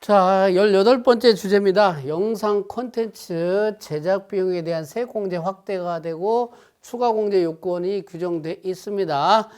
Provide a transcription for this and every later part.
자, 18번째 주제입니다. 영상 콘텐츠 제작 비용에 대한 세공제 확대가 되고 추가 공제 요건이 규정돼 있습니다.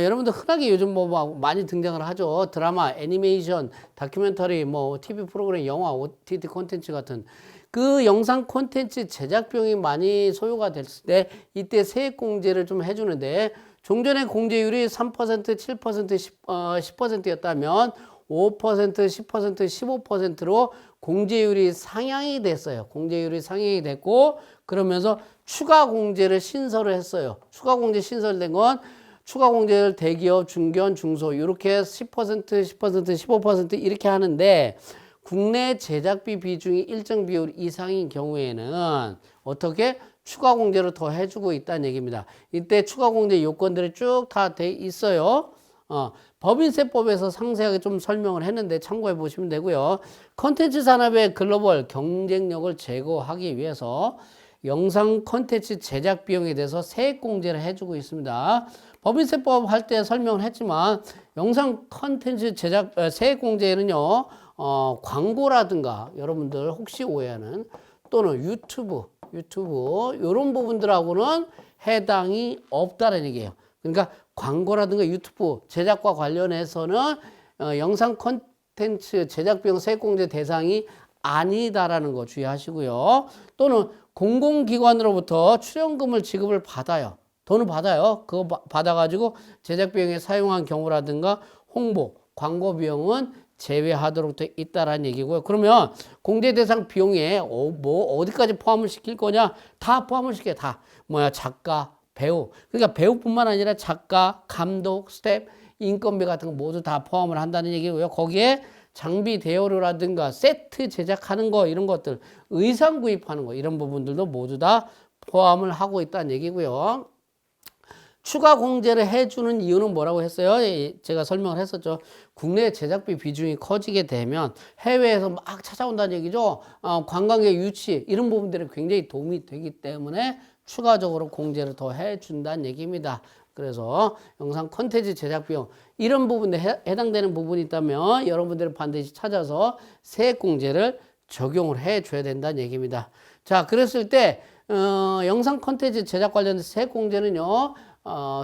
여러분들 흔하게 요즘 뭐 많이 등장을 하죠. 드라마, 애니메이션, 다큐멘터리, 뭐 TV 프로그램, 영화, OTT 콘텐츠 같은 그 영상 콘텐츠 제작 비용이 많이 소요가 됐을 때 이때 세액 공제를 좀 해주는데 종전의 공제율이 3%, 7%, 10%였다면 5%, 10%, 15%로 공제율이 상향이 됐어요. 공제율이 상향이 됐고 그러면서 추가 공제를 신설을 했어요. 추가 공제 신설된 건 추가 공제를 대기업, 중견, 중소 이렇게 10%, 10%, 15% 이렇게 하는데 국내 제작비 비중이 일정 비율 이상인 경우에는 어떻게 추가 공제를 더 해주고 있다는 얘기입니다. 이때 추가 공제 요건들이 쭉 다 돼 있어요. 법인세법에서 상세하게 좀 설명을 했는데 참고해 보시면 되고요. 컨텐츠 산업의 글로벌 경쟁력을 제고하기 위해서 영상 컨텐츠 제작 비용에 대해서 세액 공제를 해주고 있습니다. 법인세법 할 때 설명을 했지만 영상 컨텐츠 제작 세액 공제는요. 광고라든가 여러분들 혹시 오해하는 또는 유튜브 이런 부분들하고는 해당이 없다는 얘기예요. 그러니까 광고라든가 유튜브 제작과 관련해서는 영상 콘텐츠 제작 비용 세액공제 대상이 아니다라는 거 주의하시고요. 또는 공공기관으로부터 출연금을 지급을 받아요. 돈을 받아요. 그거 받아가지고 제작 비용에 사용한 경우라든가 홍보, 광고 비용은 제외하도록 돼 있다라는 얘기고요. 그러면 공제 대상 비용에 어디까지 포함을 시킬 거냐? 다 포함을 시켜요. 다. 작가, 배우. 그러니까 배우뿐만 아니라 작가, 감독, 스텝, 인건비 같은 거 모두 다 포함을 한다는 얘기고요. 거기에 장비 대여료라든가 세트 제작하는 거 이런 것들, 의상 구입하는 거 이런 부분들도 모두 다 포함을 하고 있다는 얘기고요. 추가 공제를 해주는 이유는 뭐라고 했어요? 제가 설명을 했었죠. 국내 제작비 비중이 커지게 되면 해외에서 막 찾아온다는 얘기죠. 관광객 유치 이런 부분들이 굉장히 도움이 되기 때문에 추가적으로 공제를 더 해준다는 얘기입니다. 그래서 영상 콘텐츠 제작 비용 이런 부분에 해당되는 부분이 있다면 여러분들은 반드시 찾아서 세액 공제를 적용을 해줘야 된다는 얘기입니다. 자, 그랬을 때 영상 콘텐츠 제작 관련된 세액 공제는요.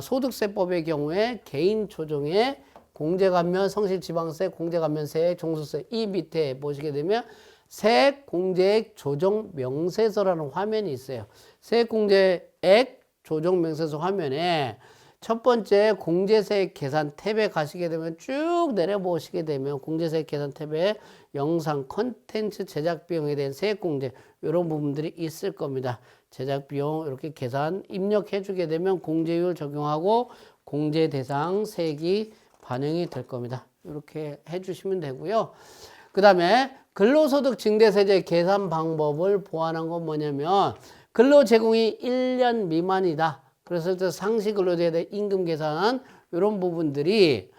소득세법의 경우에 개인 조정에 공제감면, 성실지방세, 공제감면세, 종소세 이 밑에 보시게 되면 세액 공제액 조정 명세서라는 화면이 있어요. 세액 공제액 조정 명세서 화면에 첫 번째 공제세액 계산 탭에 가시게 되면 쭉 내려보시게 되면 공제세액 계산 탭에 영상 콘텐츠 제작 비용에 대한 세액 공제 이런 부분들이 있을 겁니다. 제작 비용 이렇게 계산 입력해 주게 되면 공제율 적용하고 공제 대상 세액이 반영이 될 겁니다. 이렇게 해 주시면 되고요. 그 다음에 근로소득 증대세제 계산 방법을 보완한 건 뭐냐면 근로 제공이 1년 미만이다. 그래서 상시 근로제에 대한 임금 계산 이런 부분들이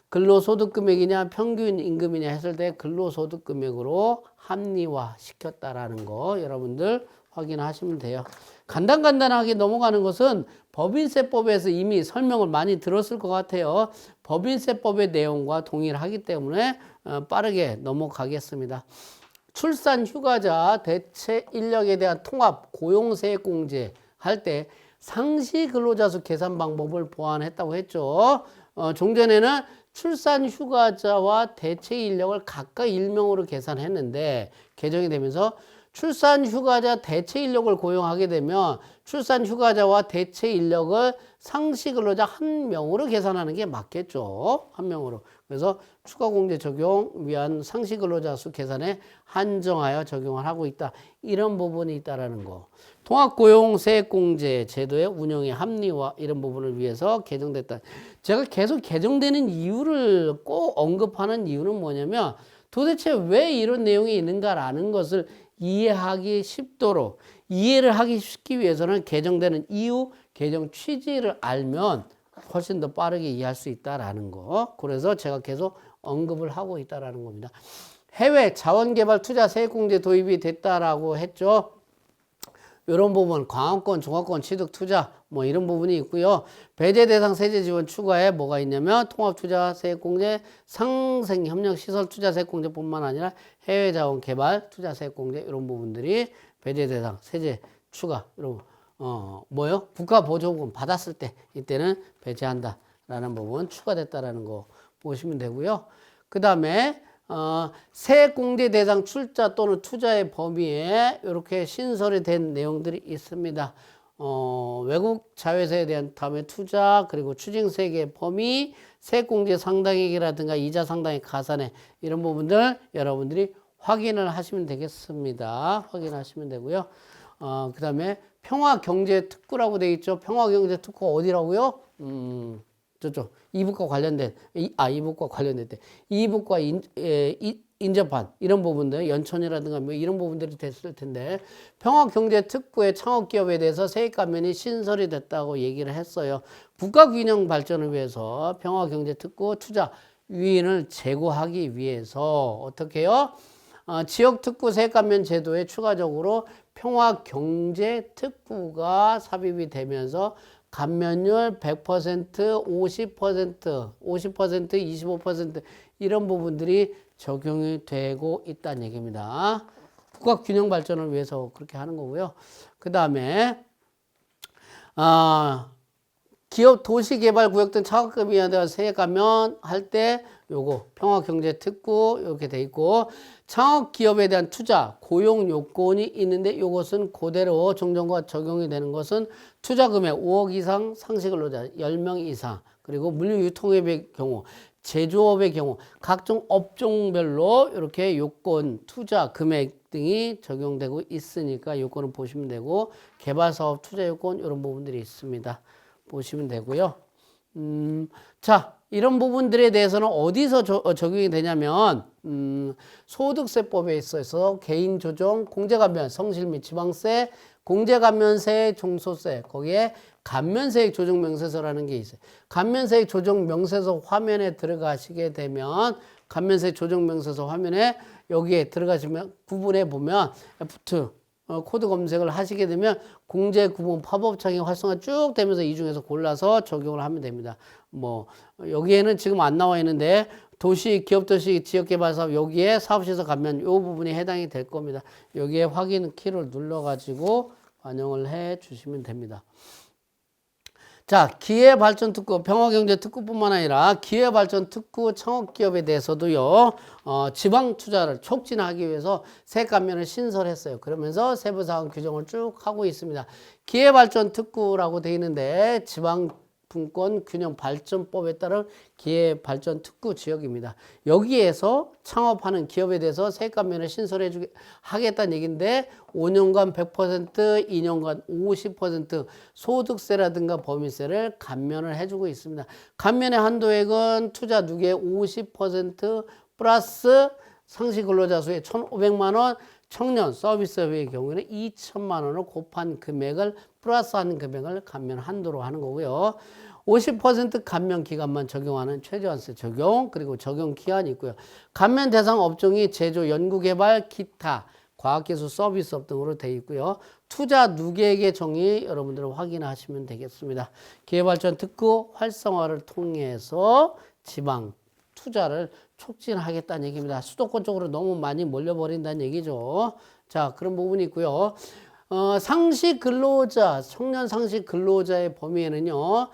근로소득 금액이냐 평균 임금이냐 했을 때 근로소득 금액으로 합리화 시켰다라는 거 여러분들 확인하시면 돼요. 간단하게 넘어가는 것은 법인세법에서 이미 설명을 많이 들었을 것 같아요. 법인세법의 내용과 동일하기 때문에 빠르게 넘어가겠습니다. 출산 휴가자 대체 인력에 대한 통합 고용세액 공제 할 때 상시 근로자 수 계산 방법을 보완했다고 했죠. 종전에는 출산 휴가자와 대체 인력을 각각 일명으로 계산했는데 개정이 되면서 출산 휴가자 대체 인력을 고용하게 되면 출산 휴가자와 대체 인력을 상시 근로자 한 명으로 계산하는 게 맞겠죠. 한 명으로. 그래서 추가 공제 적용 위한 상시 근로자 수 계산에 한정하여 적용을 하고 있다. 이런 부분이 있다라는 거. 통합고용세액공제 제도의 운영의 합리화 이런 부분을 위해서 개정됐다. 제가 계속 개정되는 이유를 꼭 언급하는 이유는 뭐냐면 도대체 왜 이런 내용이 있는가라는 것을 이해하기 쉽도록 이해를 하기 쉽기 위해서는 개정되는 이유, 개정 취지를 알면 훨씬 더 빠르게 이해할 수 있다라는 거. 그래서 제가 계속 언급을 하고 있다라는 겁니다. 해외 자원개발 투자 세액공제 도입이 됐다라고 했죠. 이런 부분, 광업권, 종합권, 취득, 투자, 뭐 이런 부분이 있고요. 배제 대상 세제 지원 추가에 뭐가 있냐면 통합투자, 세액공제, 상생협력시설 투자 세액공제뿐만 아니라 해외자원 개발, 투자 세액공제 이런 부분들이 배제 대상 세제 추가, 이런 뭐요? 국가 보조금 받았을 때 이때는 배제한다라는 부분 추가됐다라는 거 보시면 되고요. 그 다음에 세액공제 대상 출자 또는 투자의 범위에 이렇게 신설이 된 내용들이 있습니다. 외국 자회사에 대한 다음에 투자, 그리고 추징세액의 범위, 세액공제 상당액이라든가 이자 상당액 가산액 이런 부분들 여러분들이 확인을 하시면 되겠습니다. 확인하시면 되고요. 그 다음에 평화경제특구라고 되어 있죠. 평화경제특구 어디라고요? 저쪽 이북과 관련된 이북과 관련된 이북과 인접한 이런 부분들 연천이라든가 뭐 이런 부분들이 됐을 텐데 평화경제특구의 창업기업에 대해서 세액 감면이 신설이 됐다고 얘기를 했어요. 국가균형 발전을 위해서 평화경제특구 투자 유인을 제고하기 위해서 어떻게 해요? 지역특구 세액 감면 제도에 추가적으로 평화경제특구가 삽입이 되면서 감면율 100%, 50%, 25% 이런 부분들이 적용이 되고 있다는 얘기입니다. 국가 균형 발전을 위해서 그렇게 하는 거고요. 그 다음에 기업 도시개발구역 등 창업금에 대한 세액 감면할 때 요거 평화경제특구 이렇게 돼 있고 창업기업에 대한 투자 고용 요건이 있는데 요것은 그대로 종전과 적용이 되는 것은 투자금액 5억 이상 상시근로자 10명 이상 그리고 물류유통업의 경우 제조업의 경우 각종 업종별로 이렇게 요건 투자 금액 등이 적용되고 있으니까 요건을 보시면 되고 개발사업 투자 요건 이런 부분들이 있습니다. 보시면 되고요. 자, 이런 부분들에 대해서는 어디서 적용이 되냐면 소득세법에 있어서 개인조정, 공제감면, 성실 및 지방세, 공제감면세, 종소세 거기에 감면세액 조정명세서라는 게 있어요. 감면세액 조정명세서 화면에 들어가시게 되면 감면세액 조정명세서 화면에 여기에 들어가시면 구분해 보면 F2 코드 검색을 하시게 되면 공제 구분 팝업창이 활성화 쭉 되면서 이 중에서 골라서 적용을 하면 됩니다. 뭐 여기에는 지금 안 나와 있는데 도시, 기업도시, 지역개발사업 여기에 사업시설 감면 이 부분이 해당이 될 겁니다. 여기에 확인 키를 눌러가지고 반영을 해 주시면 됩니다. 자, 기회발전특구, 평화경제특구뿐만 아니라 기회발전특구 창업기업에 대해서도요, 지방 투자를 촉진하기 위해서 세액 감면을 신설했어요. 그러면서 세부사항 규정을 쭉 하고 있습니다. 기회발전특구라고 되어 있는데 지방분권균형발전법에 따른 기회발전특구 지역입니다. 여기에서 창업하는 기업에 대해서 세액 감면을 신설해 하겠다는 얘기인데 5년간 100%, 2년간 50% 소득세라든가 범위세를 감면을 해주고 있습니다. 감면의 한도액은 투자 누계 50% 플러스 상시 근로자 수의 1,500만 원, 청년 서비스업의 경우에는 2천만 원을 곱한 금액을 플러스하는 금액을 감면 한도로 하는 거고요. 50% 감면 기간만 적용하는 최저한세 적용, 그리고 적용 기한이 있고요. 감면 대상 업종이 제조, 연구개발, 기타, 과학기술 서비스업 등으로 되어 있고요. 투자 누계액의 정의 여러분들은 확인하시면 되겠습니다. 기회발전 특구 활성화를 통해서 지방 투자를 촉진하겠다는 얘기입니다. 수도권 쪽으로 너무 많이 몰려버린다는 얘기죠. 자, 그런 부분이 있고요. 상시 근로자, 청년 상시 근로자의 범위에는요,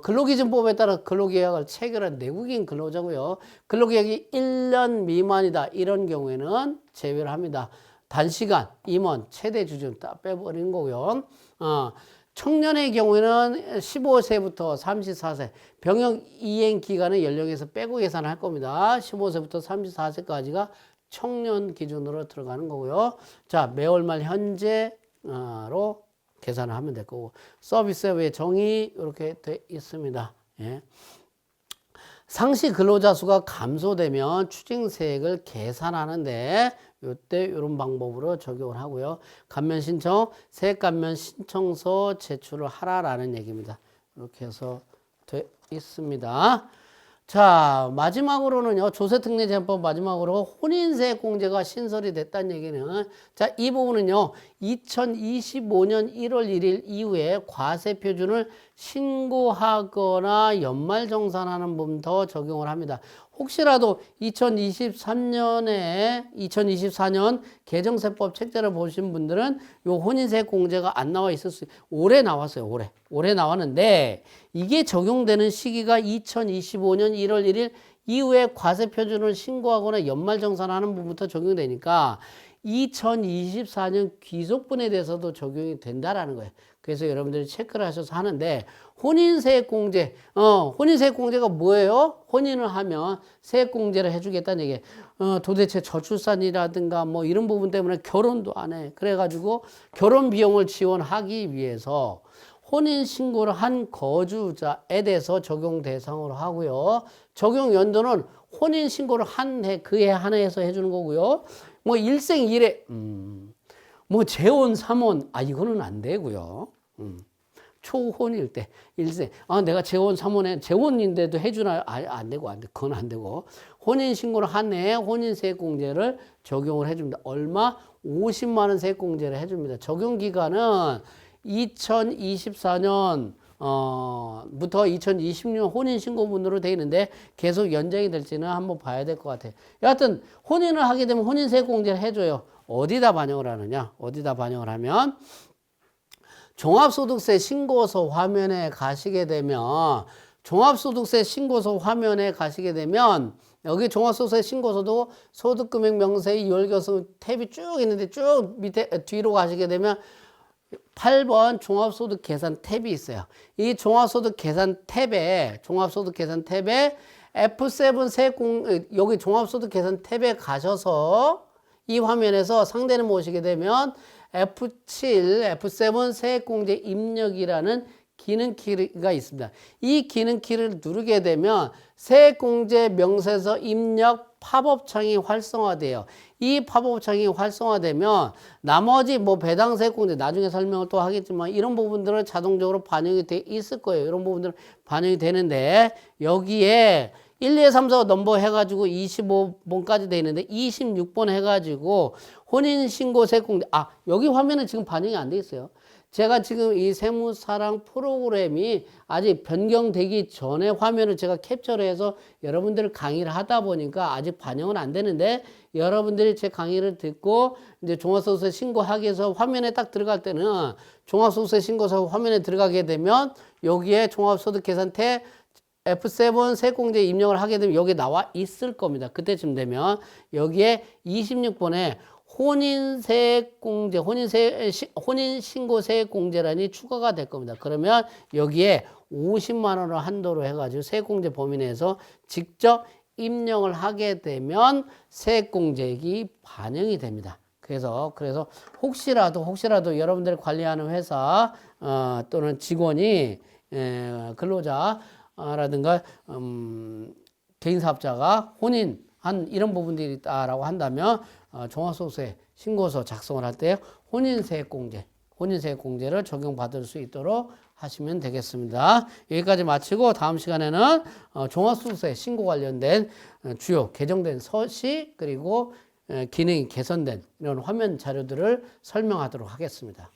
근로기준법에 따라 근로계약을 체결한 내국인 근로자고요. 근로계약이 1년 미만이다. 이런 경우에는 제외를 합니다. 단시간, 임원, 최대 주중 다 빼버리는 거고요. 청년의 경우에는 15세부터 34세, 병역 이행 기간의 연령에서 빼고 계산을 할 겁니다. 15세부터 34세까지가 청년 기준으로 들어가는 거고요. 자, 매월 말 현재로 계산을 하면 될 거고, 서비스업의 정의 이렇게 돼 있습니다. 예. 상시 근로자 수가 감소되면 추징세액을 계산하는데 이때 이런 방법으로 적용을 하고요. 감면 신청, 세액 감면 신청서 제출을 하라라는 얘기입니다. 이렇게 해서 돼 있습니다. 자, 마지막으로는요, 조세특례제한법 마지막으로 혼인세공제가 신설이 됐다는 얘기는, 자, 이 부분은요, 2025년 1월 1일 이후에 과세표준을 신고하거나 연말정산하는 부분부터 적용을 합니다. 혹시라도 2024년 개정세법 책자를 보신 분들은 요 혼인세 공제가 안 나와 있을 수, 올해 나왔어요, 올해 나왔는데, 이게 적용되는 시기가 2025년 1월 1일 이후에 과세표준을 신고하거나 연말정산하는 부분부터 적용되니까 2024년 귀속분에 대해서도 적용이 된다라는 거예요. 그래서 여러분들이 체크를 하셔서 하는데, 혼인세액공제가 뭐예요? 혼인을 하면 세액공제를 해주겠다는 얘기예요. 도대체 저출산이라든가 뭐 이런 부분 때문에 결혼도 안 해. 그래가지고 결혼 비용을 지원하기 위해서 혼인신고를 한 거주자에 대해서 적용 대상으로 하고요. 적용 연도는 혼인신고를 한 해, 그 해 한 해에서 해주는 거고요. 뭐 일생 일해, 뭐 재혼, 삼혼, 이거는 안 되고요. 초혼일 때, 일생, 내가 재혼, 삼혼에, 재혼인데도 해주나요? 안 되고, 그건 안 되고. 혼인신고를 한 해에 혼인세액공제를 적용을 해줍니다. 얼마? 50만 원 세액공제를 해줍니다. 적용기간은 2024년, 부터 2026년 혼인신고분으로 되어 있는데 계속 연장이 될지는 한번 봐야 될 것 같아요. 여하튼, 혼인을 하게 되면 혼인세액공제를 해줘요. 어디다 반영을 하느냐? 어디다 반영을 하면, 종합소득세 신고서 화면에 가시게 되면 여기 종합소득세 신고서도 소득금액 명세의 유월교수 탭이 쭉 있는데 쭉 밑에 뒤로 가시게 되면 8번 종합소득 계산 탭이 있어요. 이 종합소득 계산 탭에 F7 여기 종합소득 계산 탭에 가셔서 이 화면에서 상단을 보시게 되면 F7, F7 세액공제 입력이라는 기능 키가 있습니다. 이 기능 키를 누르게 되면 세액공제 명세서 입력 팝업창이 활성화돼요. 이 팝업창이 활성화되면 나머지 뭐 배당 세액공제 나중에 설명을 또 하겠지만 이런 부분들은 자동적으로 반영이 돼 있을 거예요. 이런 부분들은 반영이 되는데 여기에 1, 2, 3, 4 넘버 해가지고 25번까지 돼 있는데 26번 해가지고 혼인신고세액공제 여기 화면은 지금 반영이 안 돼 있어요. 제가 지금 이 세무사랑 프로그램이 아직 변경되기 전에 화면을 제가 캡처를 해서 여러분들 강의를 하다 보니까 아직 반영은 안 되는데 여러분들이 제 강의를 듣고 이제 종합소득세 신고하기 위해서 화면에 딱 들어갈 때는 종합소득세 신고서 화면에 들어가게 되면 여기에 종합소득 계산태 F7 세액공제 입력을 하게 되면 여기 나와 있을 겁니다. 그때쯤 되면 여기에 26번에 혼인신고세액공제란이 추가가 될 겁니다. 그러면 여기에 50만 원을 한도로 해가지고 세액공제 범위 내에서 직접 입력을 하게 되면 세액공제액이 반영이 됩니다. 그래서 혹시라도 여러분들이 관리하는 회사 또는 직원이 근로자라든가 개인사업자가 혼인한 이런 부분들이 있다라고 한다면 종합소득세 신고서 작성을 할 때 혼인세액공제를 적용받을 수 있도록 하시면 되겠습니다. 여기까지 마치고 다음 시간에는 종합소득세 신고 관련된 주요 개정된 서식 그리고 기능이 개선된 이런 화면 자료들을 설명하도록 하겠습니다.